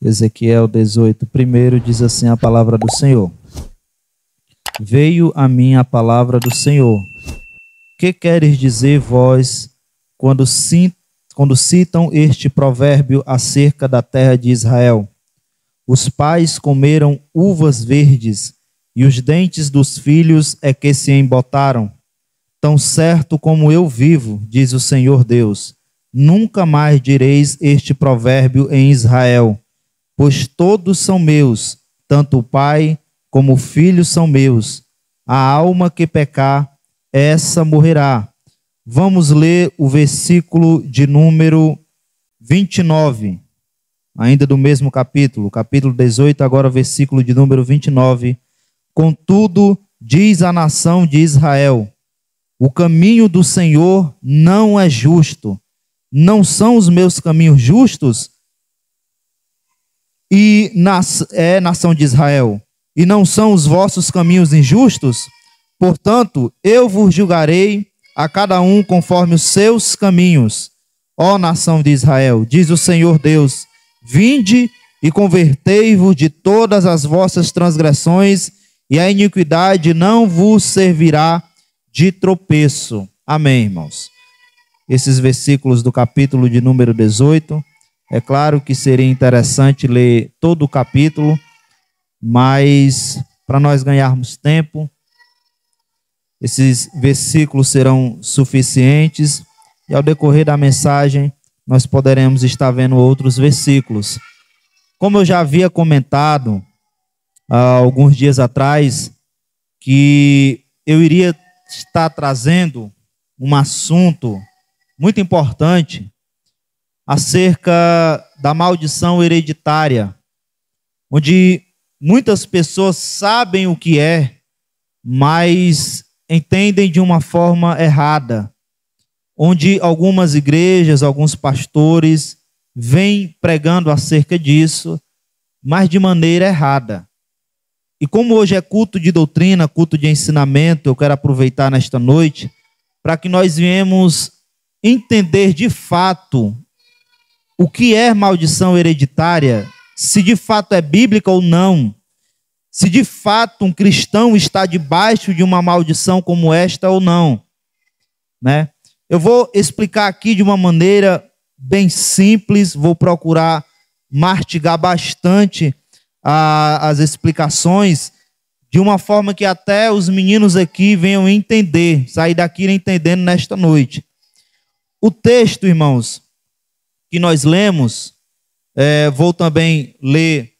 Ezequiel 18, primeiro diz assim a palavra do Senhor. Veio a mim a palavra do Senhor. Que queres dizer vós quando citam este provérbio acerca da terra de Israel? Os pais comeram uvas verdes e os dentes dos filhos é que se embotaram. Tão certo como eu vivo, diz o Senhor Deus, nunca mais direis este provérbio em Israel, pois todos são meus, tanto o pai como o filho são meus. A alma que pecar, essa morrerá. Vamos ler o versículo de número 29, ainda do mesmo capítulo 18, agora versículo de número 29. Contudo, diz a nação de Israel, o caminho do Senhor não é justo. Não são os meus caminhos justos? Nação de Israel, e não são os vossos caminhos injustos? Portanto, eu vos julgarei a cada um conforme os seus caminhos. Ó nação de Israel, diz o Senhor Deus, vinde e convertei-vos de todas as vossas transgressões, e a iniquidade não vos servirá de tropeço. Amém, irmãos. Esses versículos do capítulo de número 18, é claro que seria interessante ler todo o capítulo, mas para nós ganharmos tempo, esses versículos serão suficientes e ao decorrer da mensagem nós poderemos estar vendo outros versículos. Como eu já havia comentado há alguns dias atrás, que eu iria estar trazendo um assunto muito importante acerca da maldição hereditária, onde muitas pessoas sabem o que é, mas entendem de uma forma errada, onde algumas igrejas, alguns pastores vêm pregando acerca disso, mas de maneira errada. E como hoje é culto de doutrina, culto de ensinamento, eu quero aproveitar nesta noite para que nós viemos entender de fato o que é maldição hereditária, se de fato é bíblica ou não, se de fato um cristão está debaixo de uma maldição como esta ou não, né? Eu vou explicar aqui de uma maneira bem simples, vou procurar mastigar bastante as explicações, de uma forma que até os meninos aqui venham entender, sair daqui entendendo nesta noite. O texto, irmãos, que nós lemos, vou também ler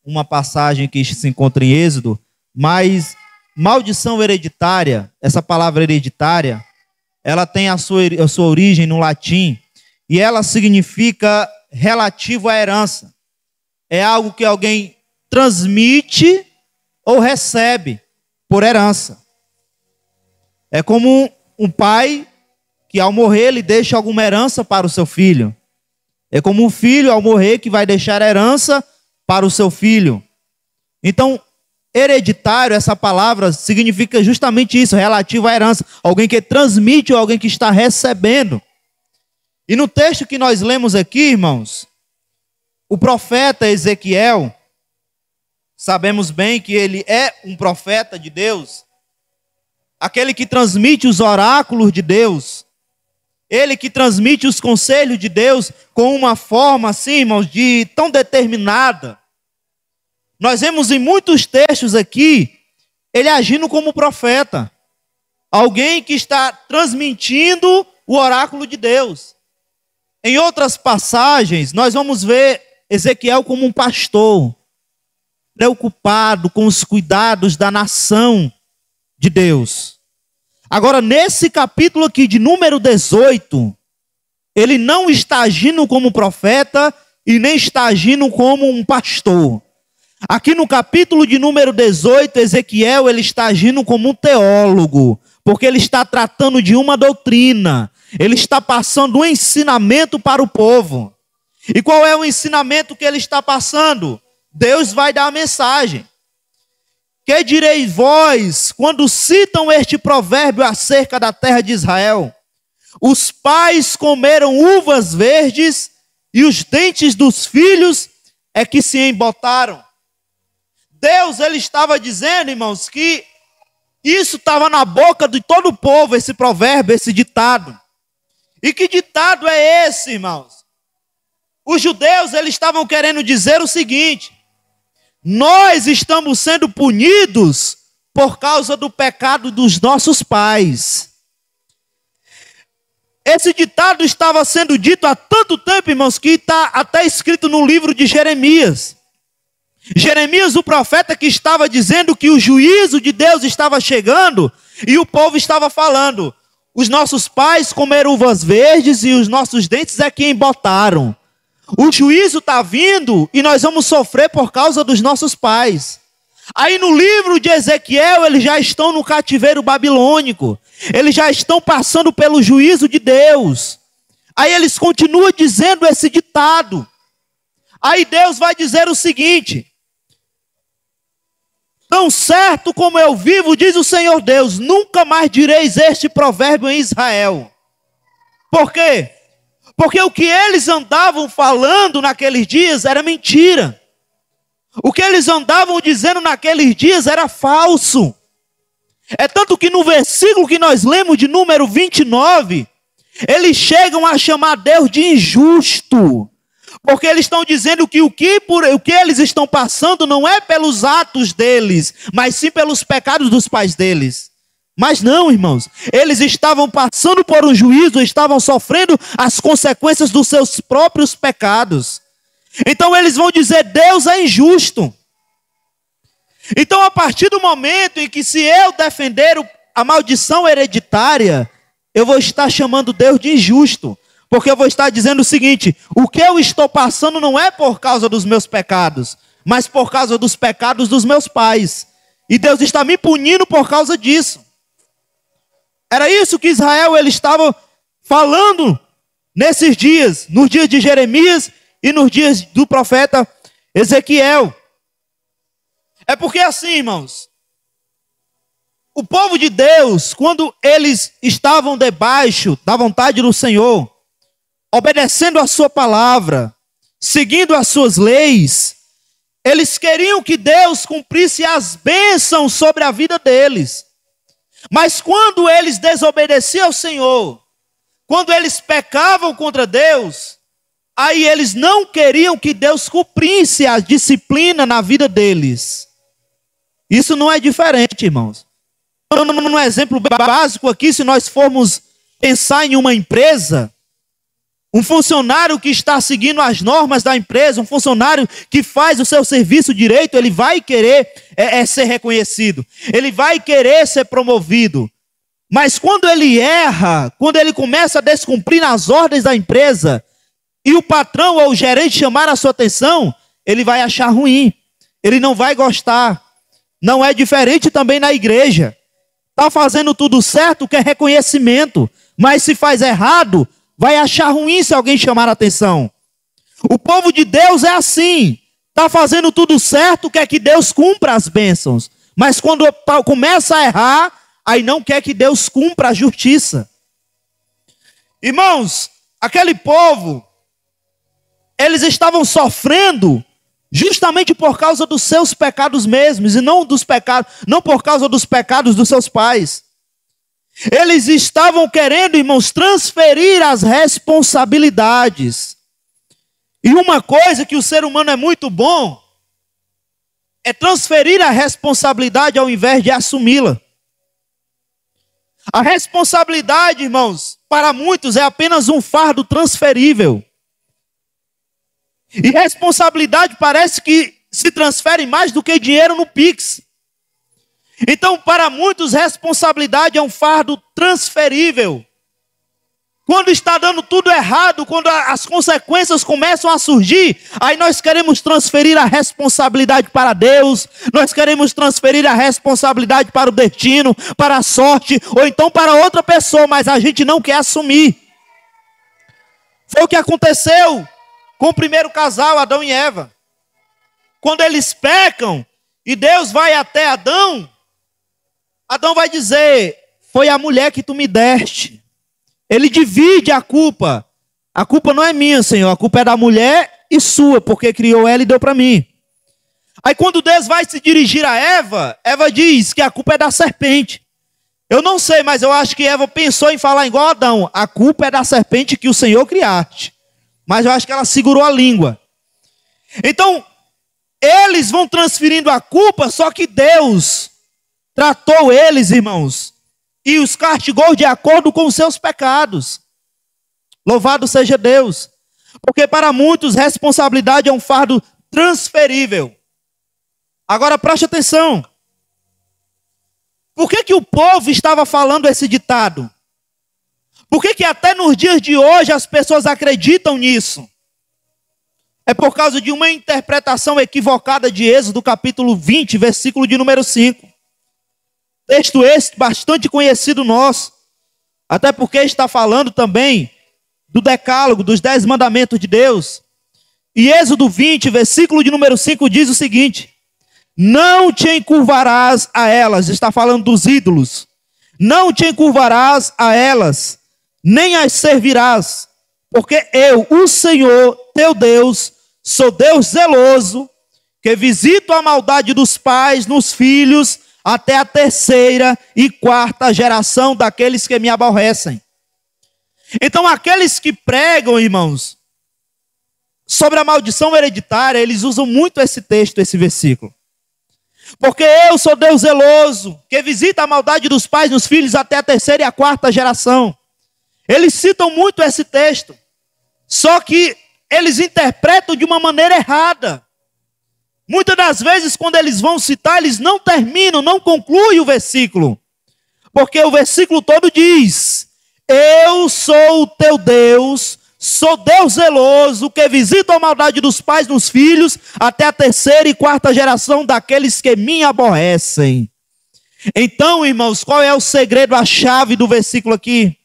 uma passagem que se encontra em Êxodo, mas maldição hereditária, essa palavra hereditária, ela tem a sua origem no latim, e ela significa relativo à herança. É algo que alguém transmite ou recebe por herança. É como um pai que ao morrer ele deixa alguma herança para o seu filho. É como um filho ao morrer que vai deixar herança para o seu filho. Então, hereditário, essa palavra significa justamente isso, relativo à herança. Alguém que transmite ou alguém que está recebendo. E no texto que nós lemos aqui, irmãos, o profeta Ezequiel, sabemos bem que ele é um profeta de Deus, aquele que transmite os oráculos de Deus, ele que transmite os conselhos de Deus com uma forma assim, irmãos, de tão determinada. Nós vemos em muitos textos aqui, ele agindo como profeta, alguém que está transmitindo o oráculo de Deus. Em outras passagens, nós vamos ver Ezequiel como um pastor, preocupado com os cuidados da nação de Deus. Agora, nesse capítulo aqui de número 18, ele não está agindo como profeta e nem está agindo como um pastor. Aqui no capítulo de número 18, Ezequiel, ele está agindo como um teólogo, porque ele está tratando de uma doutrina, ele está passando um ensinamento para o povo. E qual é o ensinamento que ele está passando? Deus vai dar a mensagem. Que direis vós quando citam este provérbio acerca da terra de Israel? Os pais comeram uvas verdes e os dentes dos filhos é que se embotaram. Deus, ele estava dizendo, irmãos, que isso estava na boca de todo o povo, esse provérbio, esse ditado. E que ditado é esse, irmãos? Os judeus, eles estavam querendo dizer o seguinte: nós estamos sendo punidos por causa do pecado dos nossos pais. Esse ditado estava sendo dito há tanto tempo, irmãos, que está até escrito no livro de Jeremias. Jeremias, o profeta, que estava dizendo que o juízo de Deus estava chegando, e o povo estava falando: os nossos pais comeram uvas verdes e os nossos dentes é que embotaram. O juízo está vindo e nós vamos sofrer por causa dos nossos pais. Aí no livro de Ezequiel, eles já estão no cativeiro babilônico. Eles já estão passando pelo juízo de Deus. Aí eles continuam dizendo esse ditado. Aí Deus vai dizer o seguinte: tão certo como eu vivo, diz o Senhor Deus, nunca mais direis este provérbio em Israel. Por quê? Porque o que eles andavam falando naqueles dias era mentira. O que eles andavam dizendo naqueles dias era falso. É tanto que no versículo que nós lemos de número 29, eles chegam a chamar Deus de injusto. Porque eles estão dizendo que o que eles estão passando não é pelos atos deles, mas sim pelos pecados dos pais deles. Mas não, irmãos, eles estavam passando por um juízo, estavam sofrendo as consequências dos seus próprios pecados. Então eles vão dizer: Deus é injusto. Então, a partir do momento em que, se eu defender a maldição hereditária, eu vou estar chamando Deus de injusto. Porque eu vou estar dizendo o seguinte: o que eu estou passando não é por causa dos meus pecados, mas por causa dos pecados dos meus pais. E Deus está me punindo por causa disso. Era isso que Israel ele estava falando nesses dias, nos dias de Jeremias e nos dias do profeta Ezequiel. É porque assim, irmãos, o povo de Deus, quando eles estavam debaixo da vontade do Senhor, obedecendo a sua palavra, seguindo as suas leis, eles queriam que Deus cumprisse as bênçãos sobre a vida deles. Mas quando eles desobedeciam ao Senhor, quando eles pecavam contra Deus, aí eles não queriam que Deus cumprisse a disciplina na vida deles. Isso não é diferente, irmãos. Um exemplo básico aqui, se nós formos pensar em uma empresa, um funcionário que está seguindo as normas da empresa, um funcionário que faz o seu serviço direito, ele vai querer ser reconhecido, ele vai querer ser promovido. Mas quando ele erra, quando ele começa a descumprir as ordens da empresa, e o patrão ou o gerente chamar a sua atenção, ele vai achar ruim, ele não vai gostar. Não é diferente também na igreja. Está fazendo tudo certo, quer reconhecimento, mas se faz errado, vai achar ruim se alguém chamar a atenção. O povo de Deus é assim, está fazendo tudo certo, quer que Deus cumpra as bênçãos, mas quando começa a errar, aí não quer que Deus cumpra a justiça. Irmãos, aquele povo, eles estavam sofrendo justamente por causa dos seus pecados mesmos, e não por causa dos pecados dos seus pais. Eles estavam querendo, irmãos, transferir as responsabilidades. E uma coisa que o ser humano é muito bom, é transferir a responsabilidade ao invés de assumi-la. A responsabilidade, irmãos, para muitos é apenas um fardo transferível. E responsabilidade parece que se transfere mais do que dinheiro no Pix. Então, para muitos, responsabilidade é um fardo transferível. Quando está dando tudo errado, quando as consequências começam a surgir, aí nós queremos transferir a responsabilidade para Deus, nós queremos transferir a responsabilidade para o destino, para a sorte, ou então para outra pessoa, mas a gente não quer assumir. Foi o que aconteceu com o primeiro casal, Adão e Eva. Quando eles pecam e Deus vai até Adão, Adão vai dizer: foi a mulher que tu me deste. Ele divide a culpa. A culpa não é minha, Senhor, a culpa é da mulher e sua, porque criou ela e deu para mim. Aí quando Deus vai se dirigir a Eva, Eva diz que a culpa é da serpente. Eu não sei, mas eu acho que Eva pensou em falar igual Adão. A culpa é da serpente que o Senhor criaste. Mas eu acho que ela segurou a língua. Então, eles vão transferindo a culpa, só que Deus tratou eles, irmãos, e os castigou de acordo com os seus pecados. Louvado seja Deus. Porque para muitos, responsabilidade é um fardo transferível. Agora preste atenção. Por que o povo estava falando esse ditado? Por que até nos dias de hoje as pessoas acreditam nisso? É por causa de uma interpretação equivocada de Êxodo, capítulo 20, versículo de número 5. Texto esse bastante conhecido nosso. Até porque está falando também do decálogo, dos 10 mandamentos de Deus. E Êxodo 20, versículo de número 5 diz o seguinte: não te encurvarás a elas, está falando dos ídolos. Não te encurvarás a elas, nem as servirás, porque eu, o Senhor, teu Deus, sou Deus zeloso, que visito a maldade dos pais nos filhos, até a 3ª e 4ª geração daqueles que me aborrecem. Então aqueles que pregam, irmãos, sobre a maldição hereditária, eles usam muito esse texto, esse versículo. Porque eu sou Deus zeloso, que visita a maldade dos pais nos filhos até a 3ª e a 4ª geração. Eles citam muito esse texto. Só que eles interpretam de uma maneira errada. Muitas das vezes, quando eles vão citar, eles não terminam, não concluem o versículo. Porque o versículo todo diz: eu sou o teu Deus, sou Deus zeloso, que visita a maldade dos pais nos filhos, até a 3ª e 4ª geração daqueles que me aborrecem. Então, irmãos, qual é o segredo, a chave do versículo aqui?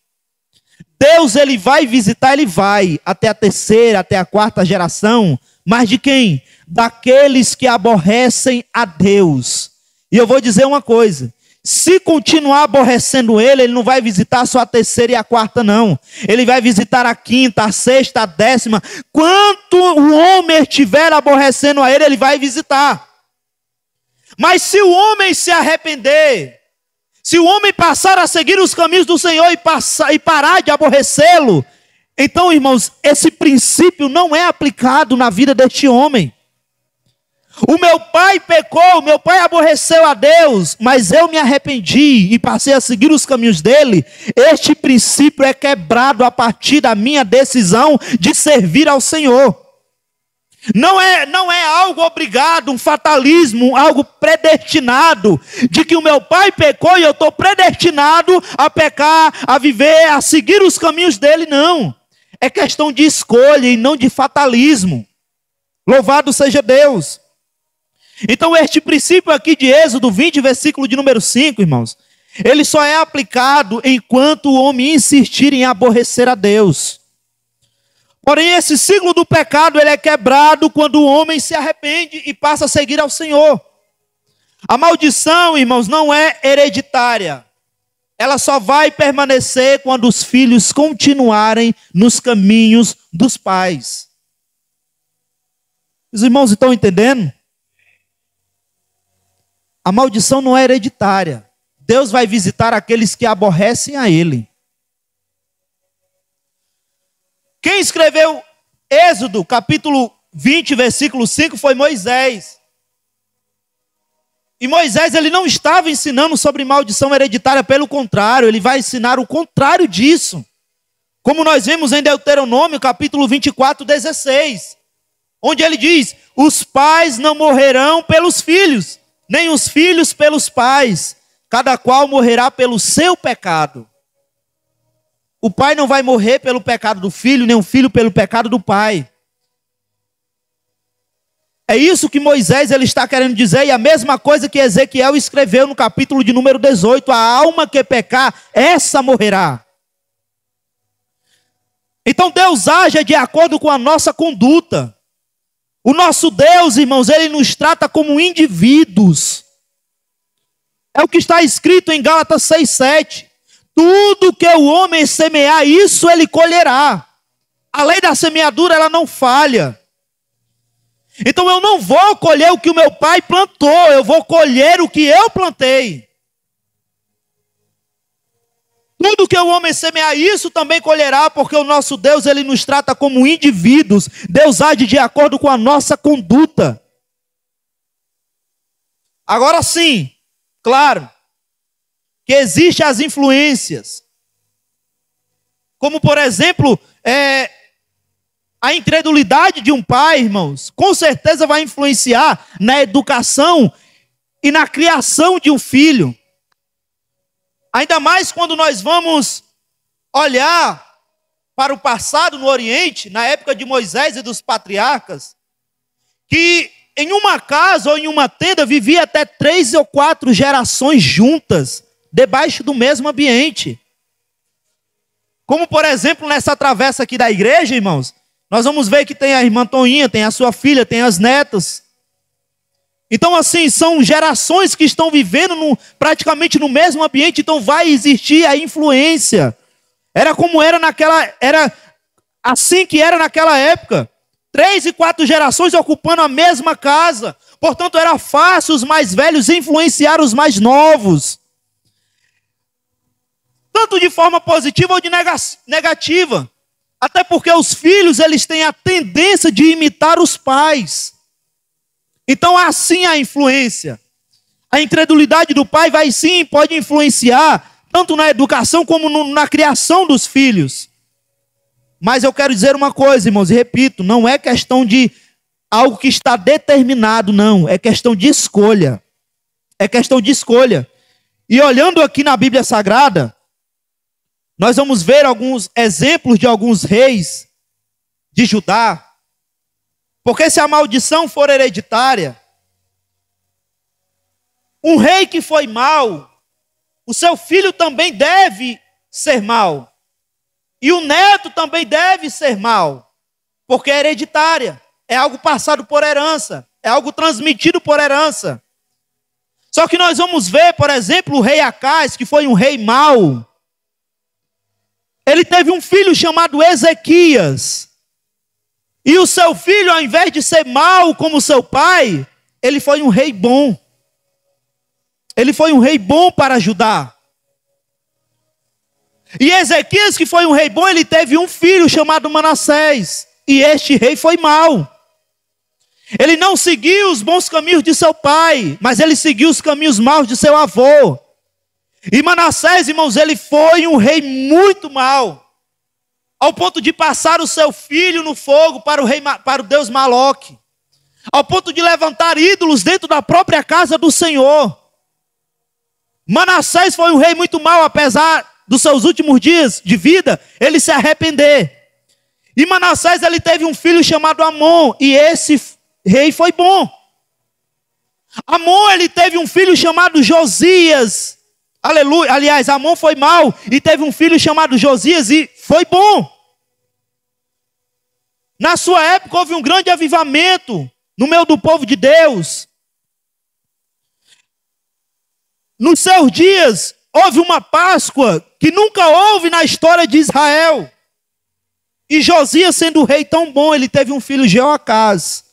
Deus, ele vai visitar, ele vai, até a 3ª, até a 4ª geração, mas de quem? Daqueles que aborrecem a Deus. E eu vou dizer uma coisa: se continuar aborrecendo ele, ele não vai visitar só a 3ª e a 4ª, não. Ele vai visitar a 5ª, a 6ª, a 10ª. Quanto o homem estiver aborrecendo a ele, ele vai visitar. Mas se o homem se arrepender, se o homem passar a seguir os caminhos do Senhor e parar de aborrecê-lo, então, irmãos, esse princípio não é aplicado na vida deste homem. O meu pai pecou, o meu pai aborreceu a Deus, mas eu me arrependi e passei a seguir os caminhos dele. Este princípio é quebrado a partir da minha decisão de servir ao Senhor. Não é algo obrigado, um fatalismo, algo predestinado, de que o meu pai pecou e eu estou predestinado a pecar, a viver, a seguir os caminhos dele, não. É questão de escolha e não de fatalismo. Louvado seja Deus. Então este princípio aqui de Êxodo 20, versículo de número 5, irmãos, ele só é aplicado enquanto o homem insistir em aborrecer a Deus. Porém, esse ciclo do pecado, ele é quebrado quando o homem se arrepende e passa a seguir ao Senhor. A maldição, irmãos, não é hereditária. Ela só vai permanecer quando os filhos continuarem nos caminhos dos pais. Os irmãos estão entendendo? A maldição não é hereditária. Deus vai visitar aqueles que aborrecem a ele. Quem escreveu Êxodo, capítulo 20, versículo 5, foi Moisés. E Moisés, ele não estava ensinando sobre maldição hereditária, pelo contrário, ele vai ensinar o contrário disso. Como nós vemos em Deuteronômio, capítulo 24, 16. Onde ele diz: os pais não morrerão pelos filhos, nem os filhos pelos pais, cada qual morrerá pelo seu pecado. O pai não vai morrer pelo pecado do filho, nem o filho pelo pecado do pai. É isso que Moisés ele está querendo dizer, e a mesma coisa que Ezequiel escreveu no capítulo de número 18, a alma que pecar, essa morrerá. Então Deus age de acordo com a nossa conduta. O nosso Deus, irmãos, ele nos trata como indivíduos. É o que está escrito em Gálatas 6:7. Tudo que o homem semear, isso ele colherá. A lei da semeadura, ela não falha. Então eu não vou colher o que o meu pai plantou, eu vou colher o que eu plantei. Tudo que o homem semear, isso também colherá, porque o nosso Deus, ele nos trata como indivíduos. Deus age de acordo com a nossa conduta. Agora sim, claro, que existem as influências. Como, por exemplo, a incredulidade de um pai, irmãos, com certeza vai influenciar na educação e na criação de um filho. Ainda mais quando nós vamos olhar para o passado no Oriente, na época de Moisés e dos patriarcas, que em uma casa ou em uma tenda vivia até 3 ou 4 gerações juntas, debaixo do mesmo ambiente. Como, por exemplo, nessa travessa aqui da igreja, irmãos, nós vamos ver que tem a irmã Toninha, tem a sua filha, tem as netas. Então, assim, são gerações que estão vivendo praticamente no mesmo ambiente, então vai existir a influência. Era assim que era naquela época. 3 e 4 gerações ocupando a mesma casa. Portanto, era fácil os mais velhos influenciar os mais novos. Tanto de forma positiva ou de negativa. Até porque os filhos, eles têm a tendência de imitar os pais. Então, assim a influência. A incredulidade do pai pode influenciar, tanto na educação como na criação dos filhos. Mas eu quero dizer uma coisa, irmãos, e repito, não é questão de algo que está determinado, não. É questão de escolha. É questão de escolha. E olhando aqui na Bíblia Sagrada, nós vamos ver alguns exemplos de alguns reis de Judá. Porque se a maldição for hereditária, um rei que foi mau, o seu filho também deve ser mau. E o neto também deve ser mau. Porque é hereditária. É algo passado por herança. É algo transmitido por herança. Só que nós vamos ver, por exemplo, o rei Acás, que foi um rei mau. Ele teve um filho chamado Ezequias. E o seu filho, ao invés de ser mau como seu pai, ele foi um rei bom. Ele foi um rei bom para Judá. E Ezequias, que foi um rei bom, ele teve um filho chamado Manassés. E este rei foi mau. Ele não seguiu os bons caminhos de seu pai, mas ele seguiu os caminhos maus de seu avô. E Manassés, irmãos, ele foi um rei muito mau. Ao ponto de passar o seu filho no fogo para o deus Maloque. Ao ponto de levantar ídolos dentro da própria casa do Senhor. Manassés foi um rei muito mau, apesar dos seus últimos dias de vida, ele se arrepender. E Manassés, ele teve um filho chamado Amon, e esse rei foi bom. Amon, ele teve um filho chamado Josias. Aleluia. Aliás, Amon foi mau e teve um filho chamado Josias e foi bom. Na sua época houve um grande avivamento no meio do povo de Deus. Nos seus dias houve uma Páscoa que nunca houve na história de Israel. E Josias, sendo um rei tão bom, ele teve um filho, Jeoacás.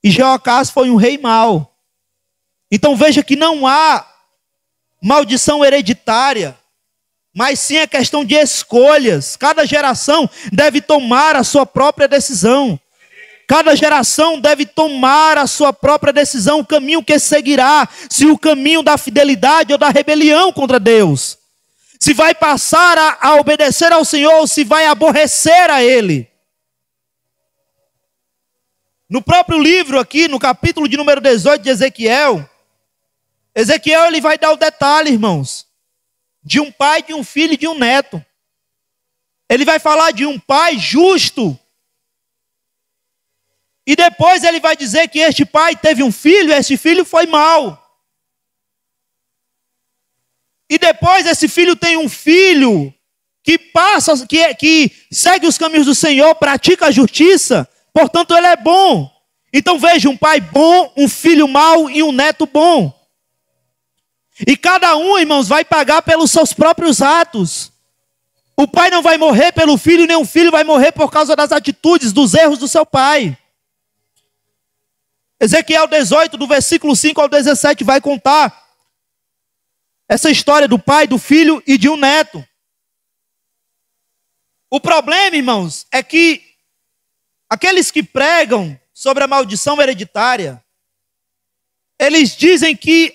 E Jeoacás foi um rei mau. Então veja que não há maldição hereditária, mas sim a questão de escolhas. Cada geração deve tomar a sua própria decisão. Cada geração deve tomar a sua própria decisão, o caminho que seguirá, se o caminho da fidelidade ou da rebelião contra Deus. Se vai passar a obedecer ao Senhor ou se vai aborrecer a Ele. No próprio livro aqui, no capítulo de número 18 de Ezequiel, ele vai dar o detalhe, irmãos, de um pai, de um filho e de um neto. Ele vai falar de um pai justo. E depois ele vai dizer que este pai teve um filho e esse filho foi mau. E depois esse filho tem um filho que que segue os caminhos do Senhor, pratica a justiça, portanto ele é bom. Então veja, um pai bom, um filho mau e um neto bom. E cada um, irmãos, vai pagar pelos seus próprios atos. O pai não vai morrer pelo filho, nem o filho vai morrer por causa das atitudes, dos erros do seu pai. Ezequiel 18, do versículo 5 ao 17, vai contar essa história do pai, do filho e de um neto. O problema, irmãos, é que aqueles que pregam sobre a maldição hereditária, eles dizem que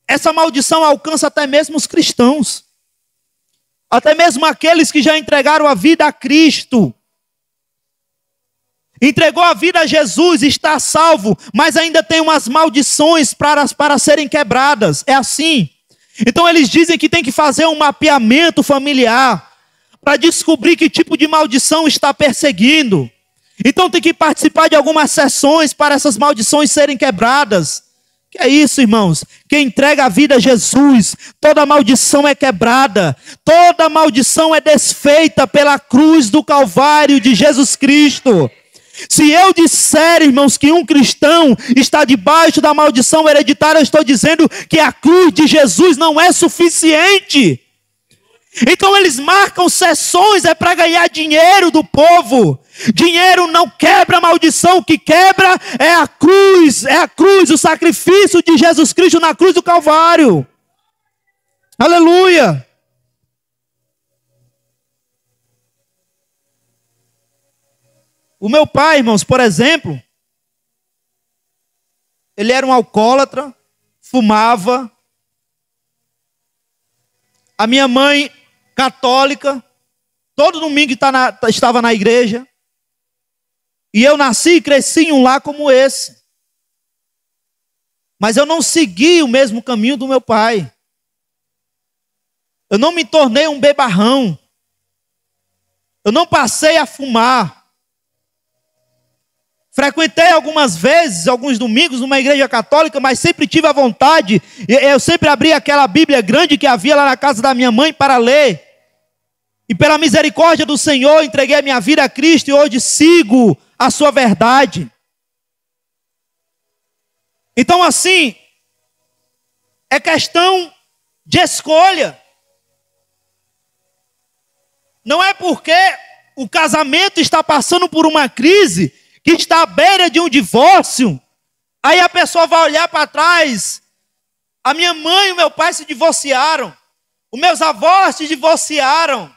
essa maldição alcança até mesmo os cristãos. Até mesmo aqueles que já entregaram a vida a Cristo. Entregou a vida a Jesus, está salvo, mas ainda tem umas maldições para serem quebradas. É assim. Então eles dizem que tem que fazer um mapeamento familiar para descobrir que tipo de maldição está perseguindo. Então tem que participar de algumas sessões para essas maldições serem quebradas. Que é isso, irmãos? Quem entrega a vida a Jesus, toda maldição é quebrada, toda maldição é desfeita pela cruz do Calvário de Jesus Cristo. Se eu disser, irmãos, que um cristão está debaixo da maldição hereditária, eu estou dizendo que a cruz de Jesus não é suficiente. Então eles marcam sessões, é para ganhar dinheiro do povo. Dinheiro não quebra a maldição, o que quebra é a cruz, o sacrifício de Jesus Cristo na cruz do Calvário. Aleluia! O meu pai, irmãos, por exemplo, ele era um alcoólatra, fumava. A minha mãe, católica, todo domingo estava na igreja. E eu nasci e cresci em um lar como esse. Mas eu não segui o mesmo caminho do meu pai. Eu não me tornei um bebarrão. Eu não passei a fumar. Frequentei algumas vezes, alguns domingos, numa igreja católica, mas sempre tive a vontade. Eu sempre abri aquela Bíblia grande que havia lá na casa da minha mãe para ler. E pela misericórdia do Senhor, entreguei a minha vida a Cristo e hoje sigo a sua verdade. Então, assim, é questão de escolha. Não é porque o casamento está passando por uma crise, que está à beira de um divórcio, aí a pessoa vai olhar para trás. A minha mãe e o meu pai se divorciaram. Os meus avós se divorciaram.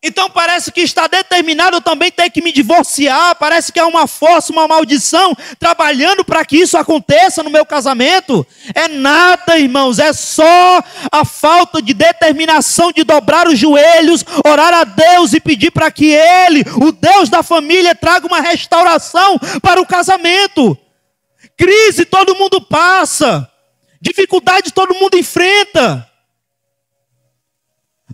Então parece que está determinado eu também ter que me divorciar. Parece que há uma força, uma maldição trabalhando para que isso aconteça no meu casamento. É nada, irmãos, é só a falta de determinação de dobrar os joelhos, orar a Deus e pedir para que Ele, o Deus da família, traga uma restauração para o casamento. Crise todo mundo passa, dificuldade todo mundo enfrenta.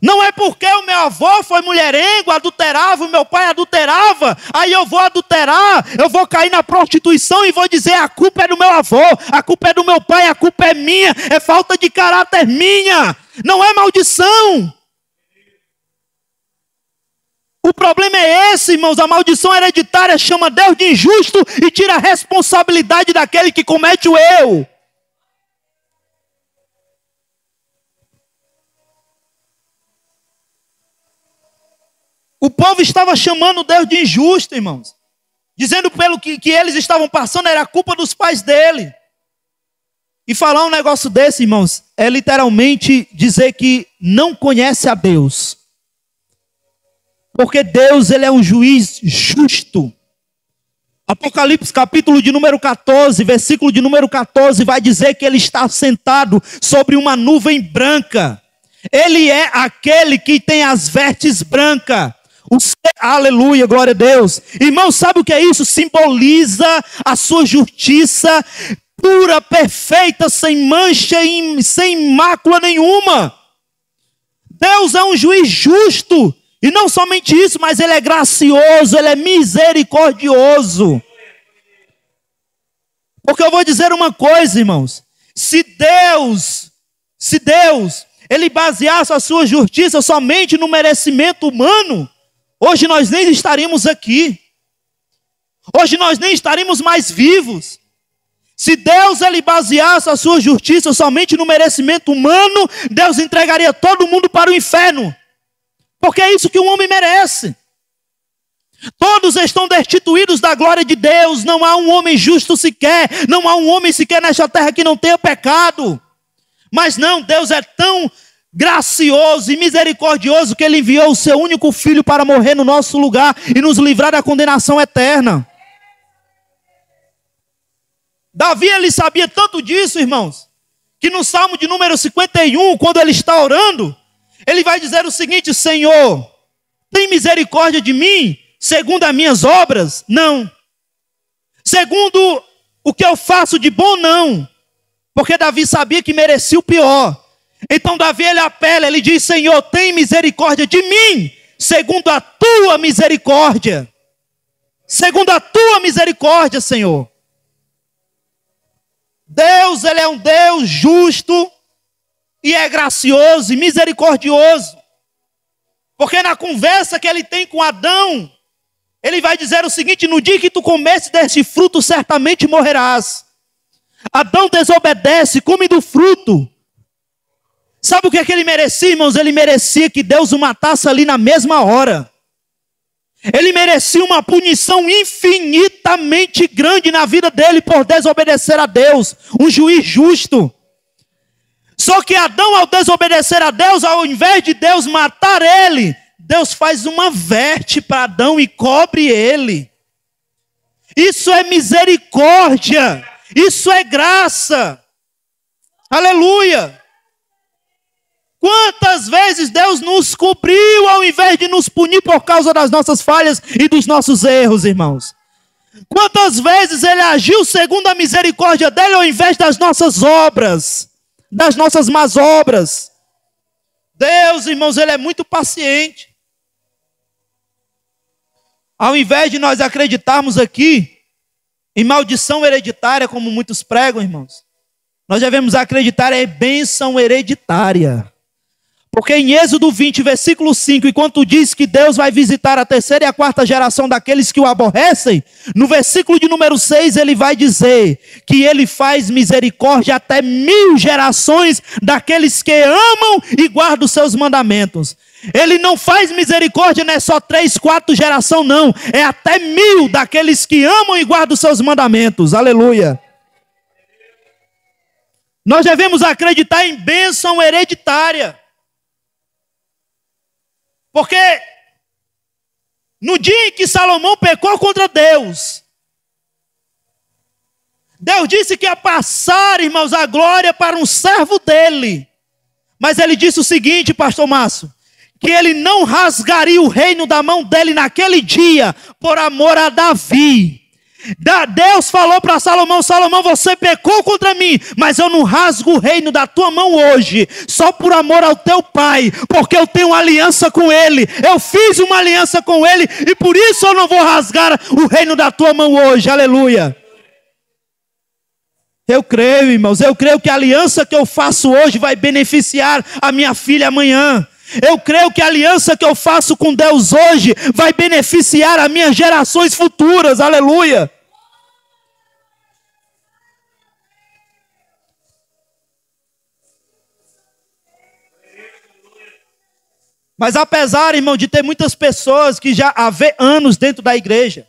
Não é porque o meu avô foi mulherengo, adulterava, o meu pai adulterava, aí eu vou adulterar, eu vou cair na prostituição e vou dizer a culpa é do meu avô, a culpa é do meu pai, a culpa é minha, é falta de caráter minha, não é maldição. O problema é esse, irmãos, a maldição hereditária chama Deus de injusto e tira a responsabilidade daquele que comete o erro. O povo estava chamando Deus de injusto, irmãos. Dizendo pelo que eles estavam passando era culpa dos pais dele. E falar um negócio desse, irmãos, é literalmente dizer que não conhece a Deus. Porque Deus, Ele é um juiz justo. Apocalipse capítulo de número 14, versículo de número 14, vai dizer que Ele está sentado sobre uma nuvem branca. Ele é aquele que tem as vestes brancas. Aleluia, glória a Deus. Irmão, sabe o que é isso? Simboliza a sua justiça pura, perfeita, sem mancha e sem mácula nenhuma. Deus é um juiz justo. E não somente isso, mas Ele é gracioso, Ele é misericordioso. Porque eu vou dizer uma coisa, irmãos. Se Deus, Ele baseasse a sua justiça somente no merecimento humano, hoje nós nem estaríamos aqui. Hoje nós nem estaríamos mais vivos. Se Deus Ele baseasse a sua justiça somente no merecimento humano, Deus entregaria todo mundo para o inferno. Porque é isso que o homem merece. Todos estão destituídos da glória de Deus. Não há um homem justo sequer. Não há um homem sequer nesta terra que não tenha pecado. Mas não, Deus é tão gracioso e misericordioso que Ele enviou o seu único filho para morrer no nosso lugar e nos livrar da condenação eterna. Davi, ele sabia tanto disso, irmãos, que no Salmo de número 51, quando ele está orando, ele vai dizer o seguinte: Senhor, tem misericórdia de mim, segundo as minhas obras? Não. Segundo o que eu faço de bom? Não. Porque Davi sabia que merecia o pior. Então Davi, ele apela, ele diz: Senhor, tem misericórdia de mim, segundo a tua misericórdia. Segundo a tua misericórdia, Senhor. Deus, Ele é um Deus justo e é gracioso e misericordioso. Porque na conversa que Ele tem com Adão, Ele vai dizer o seguinte: no dia que tu comeste deste fruto, certamente morrerás. Adão desobedece, come do fruto. Sabe o que é que ele merecia, irmãos? Ele merecia que Deus o matasse ali na mesma hora. Ele merecia uma punição infinitamente grande na vida dele por desobedecer a Deus, um juiz justo. Só que Adão, ao desobedecer a Deus, ao invés de Deus matar ele, Deus faz uma veste para Adão e cobre ele. Isso é misericórdia, isso é graça. Aleluia! Quantas vezes Deus nos cobriu ao invés de nos punir por causa das nossas falhas e dos nossos erros, irmãos. Quantas vezes Ele agiu segundo a misericórdia dEle ao invés das nossas obras, das nossas más obras. Deus, irmãos, Ele é muito paciente. Ao invés de nós acreditarmos aqui em maldição hereditária, como muitos pregam, irmãos, nós devemos acreditar em bênção hereditária. Porque em Êxodo 20, versículo 5, enquanto diz que Deus vai visitar a terceira e a quarta geração daqueles que o aborrecem, no versículo de número 6 ele vai dizer que ele faz misericórdia até 1000 gerações daqueles que amam e guardam os seus mandamentos. Ele não faz misericórdia, não é só 3, 4 gerações, não. É até 1000 daqueles que amam e guardam os seus mandamentos. Aleluia. Nós devemos acreditar em bênção hereditária. Porque no dia em que Salomão pecou contra Deus, Deus disse que ia passar, irmãos, a glória para um servo dele. Mas ele disse o seguinte, pastor Márcio, que ele não rasgaria o reino da mão dele naquele dia, por amor a Davi. Deus falou para Salomão: Salomão, você pecou contra mim, mas eu não rasgo o reino da tua mão hoje, só por amor ao teu pai, porque eu tenho uma aliança com ele, eu fiz uma aliança com ele, e por isso eu não vou rasgar o reino da tua mão hoje. Aleluia. Eu creio, irmãos, eu creio que a aliança que eu faço hoje vai beneficiar a minha filha amanhã. Eu creio que a aliança que eu faço com Deus hoje vai beneficiar as minhas gerações futuras. Aleluia. Mas apesar, irmão, de ter muitas pessoas que já há anos dentro da igreja,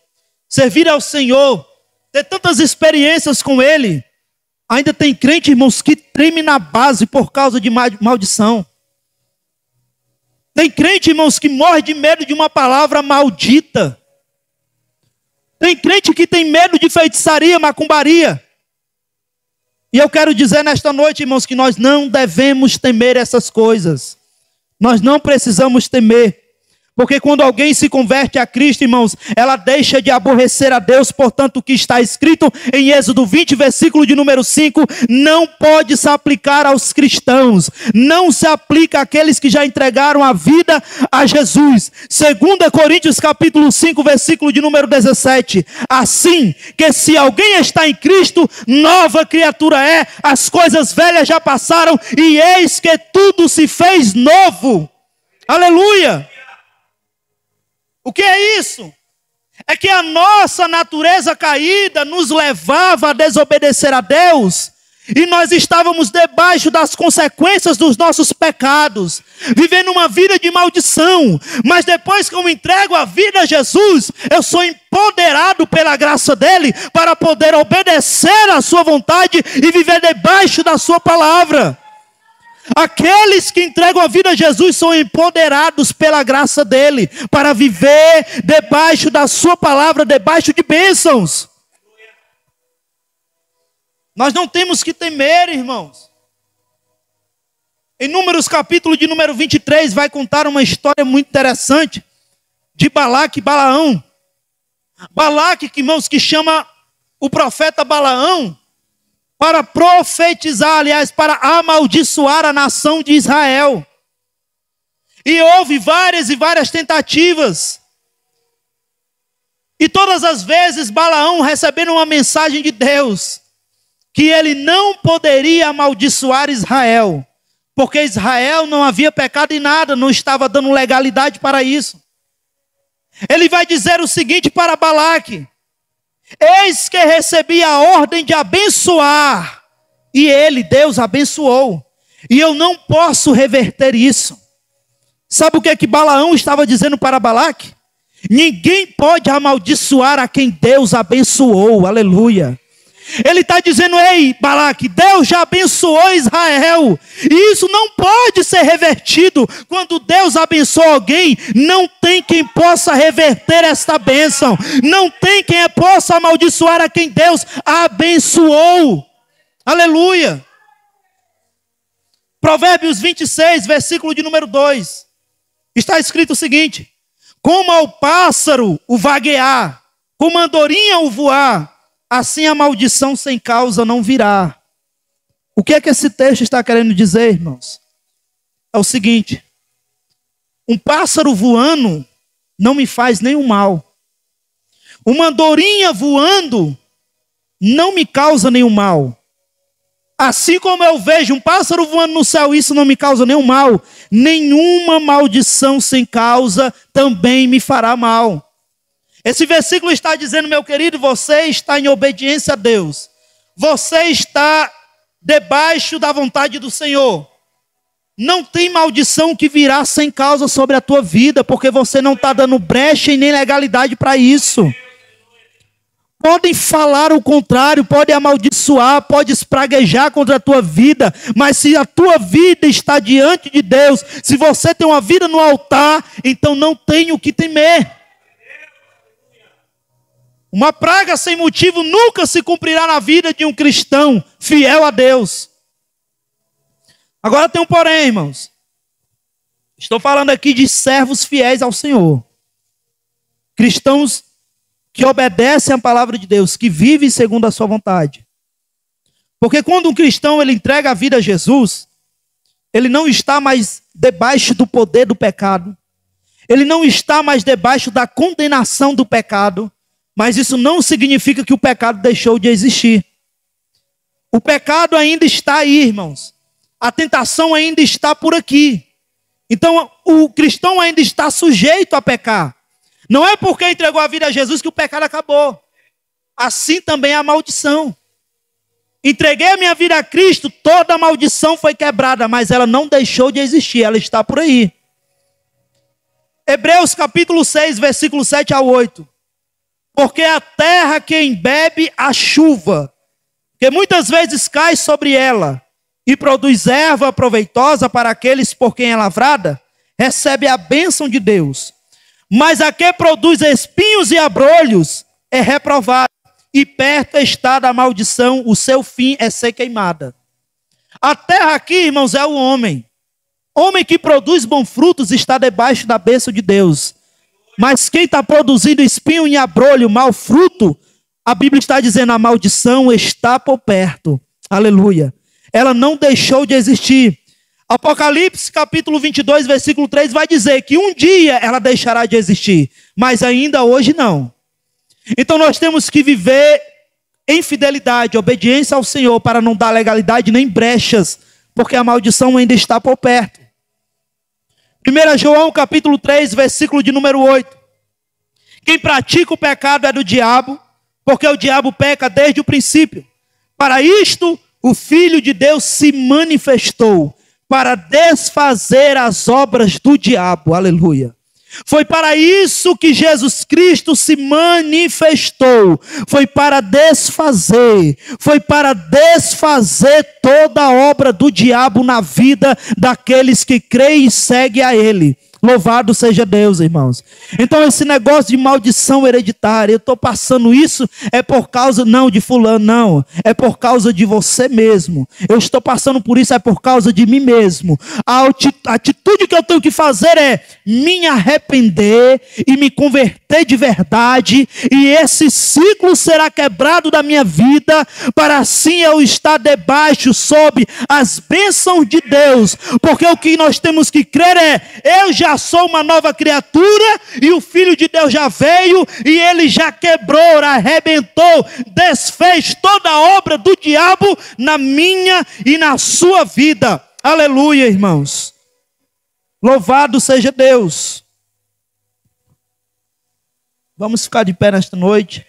servir ao Senhor, ter tantas experiências com Ele, ainda tem crente, irmãos, que treme na base por causa de maldição. Tem crente, irmãos, que morre de medo de uma palavra maldita. Tem crente que tem medo de feitiçaria, macumbaria. E eu quero dizer nesta noite, irmãos, que nós não devemos temer essas coisas. Nós não precisamos temer. Porque quando alguém se converte a Cristo, irmãos, ela deixa de aborrecer a Deus. Portanto, o que está escrito em Êxodo 20, versículo de número 5, não pode se aplicar aos cristãos. Não se aplica àqueles que já entregaram a vida a Jesus. 2 Coríntios capítulo 5, versículo de número 17. Assim que se alguém está em Cristo, nova criatura é. As coisas velhas já passaram e eis que tudo se fez novo. Aleluia. O que é isso? É que a nossa natureza caída nos levava a desobedecer a Deus. E nós estávamos debaixo das consequências dos nossos pecados, vivendo uma vida de maldição. Mas depois que eu entrego a vida a Jesus, eu sou empoderado pela graça dele para poder obedecer à sua vontade e viver debaixo da sua palavra. Aqueles que entregam a vida a Jesus são empoderados pela graça dele para viver debaixo da sua palavra, debaixo de bênçãos. Nós não temos que temer, irmãos. Em Números capítulo de número 23 vai contar uma história muito interessante de Balaque e Balaão. Balaque, irmãos, que chama o profeta Balaão para profetizar, aliás, para amaldiçoar a nação de Israel. E houve várias e várias tentativas. E todas as vezes Balaão recebendo uma mensagem de Deus, que ele não poderia amaldiçoar Israel, porque Israel não havia pecado em nada, não estava dando legalidade para isso. Ele vai dizer o seguinte para Balaque: eis que recebi a ordem de abençoar, e ele, Deus, abençoou, e eu não posso reverter isso. Sabe o que é que Balaão estava dizendo para Balaque? Ninguém pode amaldiçoar a quem Deus abençoou, aleluia. Ele está dizendo: ei, Balaque, Deus já abençoou Israel, e isso não pode ser revertido. Quando Deus abençoa alguém, não tem quem possa reverter esta bênção, não tem quem possa amaldiçoar a quem Deus abençoou, aleluia. Provérbios 26, versículo de número 2, está escrito o seguinte: como ao pássaro o vaguear, como a andorinha o voar, assim a maldição sem causa não virá. O que é que esse texto está querendo dizer, irmãos? É o seguinte: um pássaro voando não me faz nenhum mal. Uma andorinha voando não me causa nenhum mal. Assim como eu vejo um pássaro voando no céu, isso não me causa nenhum mal. Nenhuma maldição sem causa também me fará mal. Esse versículo está dizendo, meu querido, você está em obediência a Deus. Você está debaixo da vontade do Senhor. Não tem maldição que virá sem causa sobre a tua vida, porque você não está dando brecha e nem legalidade para isso. Podem falar o contrário, podem amaldiçoar, podem espraguejar contra a tua vida, mas se a tua vida está diante de Deus, se você tem uma vida no altar, então não tem o que temer. Uma praga sem motivo nunca se cumprirá na vida de um cristão fiel a Deus. Agora tem um porém, irmãos. Estou falando aqui de servos fiéis ao Senhor. Cristãos que obedecem à palavra de Deus, que vivem segundo a sua vontade. Porque quando um cristão ele entrega a vida a Jesus, ele não está mais debaixo do poder do pecado. Ele não está mais debaixo da condenação do pecado. Mas isso não significa que o pecado deixou de existir. O pecado ainda está aí, irmãos. A tentação ainda está por aqui. Então, o cristão ainda está sujeito a pecar. Não é porque entregou a vida a Jesus que o pecado acabou. Assim também é a maldição. Entreguei a minha vida a Cristo, toda a maldição foi quebrada, mas ela não deixou de existir, ela está por aí. Hebreus capítulo 6, versículo 7 ao 8. Porque a terra que embebe a chuva, que muitas vezes cai sobre ela, e produz erva proveitosa para aqueles por quem é lavrada, recebe a bênção de Deus. Mas a que produz espinhos e abrolhos é reprovada, e perto está da maldição, o seu fim é ser queimada. A terra aqui, irmãos, é o homem. Homem que produz bons frutos está debaixo da bênção de Deus. Mas quem está produzindo espinho e abrolho, mau fruto, a Bíblia está dizendo, a maldição está por perto. Aleluia. Ela não deixou de existir. Apocalipse capítulo 22, versículo 3 vai dizer que um dia ela deixará de existir, mas ainda hoje não. Então nós temos que viver em fidelidade, obediência ao Senhor, para não dar legalidade nem brechas, porque a maldição ainda está por perto. 1 João capítulo 3, versículo de número 8. Quem pratica o pecado é do diabo, porque o diabo peca desde o princípio. Para isto, o Filho de Deus se manifestou para desfazer as obras do diabo. Aleluia. Foi para isso que Jesus Cristo se manifestou. Foi para desfazer toda a obra do diabo na vida daqueles que creem e seguem a Ele. Louvado seja Deus, irmãos. Então esse negócio de maldição hereditária, eu estou passando isso, é por causa, não de fulano, não. É por causa de você mesmo. Eu estou passando por isso, é por causa de mim mesmo. A atitude que eu tenho que fazer é me arrepender e me converter de verdade. E esse ciclo será quebrado da minha vida, para assim eu estar debaixo, sob as bênçãos de Deus. Porque o que nós temos que crer é, eu já sou uma nova criatura e o Filho de Deus já veio e ele já quebrou, arrebentou, desfez toda a obra do diabo na minha e na sua vida. Aleluia, irmãos. Louvado seja Deus. Vamos ficar de pé nesta noite.